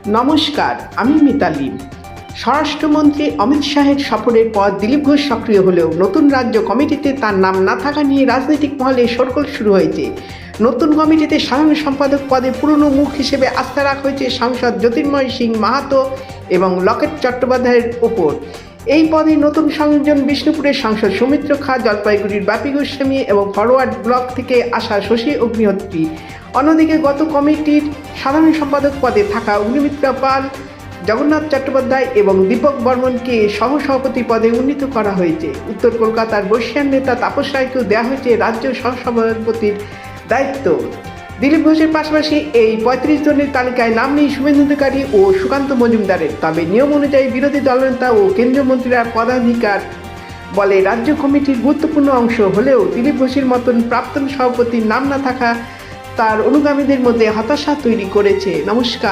নমস্কার, আমি মিতালি। স্বরাষ্ট্রমন্ত্রী অমিত শাহের সফরের পর দিলীপ ঘোষ সক্রিয় হলেও নতুন রাজ্য কমিটিতে তার নাম না থাকা নিয়ে রাজনৈতিক মহলে শোরগোল শুরু হয়েছে। নতুন কমিটিতে সাধারণ সম্পাদক পদে পুরনো মুখ হিসেবে আস্থা রাখা হয়েছে সাংসদ জ্যোতির্ময় সিং মাহাতো এবং লকেট চট্টোপাধ্যায়ের ওপর। এই পদে নতুন সংযোজন বিষ্ণুপুরের সাংসদ সৌমিত্র খাঁ, জলপাইগুড়ির বাপি গোস্বামী এবং ফরওয়ার্ড ব্লক থেকে আসা শশী অগ্নিহোত্রী। অন্যদিকে গত কমিটির সাধারণ সম্পাদক পদে থাকা অগ্নিমিত্রা পাল, জগন্নাথ চট্টোপাধ্যায় এবং দীপক বর্মনকে সহসভাপতি পদে উন্নীত করা হয়েছে। উত্তর কলকাতার বর্ষিয়ান নেতা তাপস রায়কেও দেওয়া হয়েছে রাজ্য সহসভাপতির দায়িত্ব। দিলীপ ঘোষের পাশাপাশি এই ৩৫ জনের তালিকায় নাম নেই শুভেন্দু অধিকারী ও সুকান্ত মজুমদারের। তবে নিয়ম অনুযায়ী বিরোধী দলনেতা ও কেন্দ্রীয় মন্ত্রীরা পদাধিকার বলে রাজ্য কমিটির গুরুত্বপূর্ণ অংশ হলেও দিলীপ ঘোষের মতন প্রাক্তন সভাপতির নাম না থাকা তার অনুগামীদের মধ্যে হতাশা তৈরি করেছে। নমস্কার।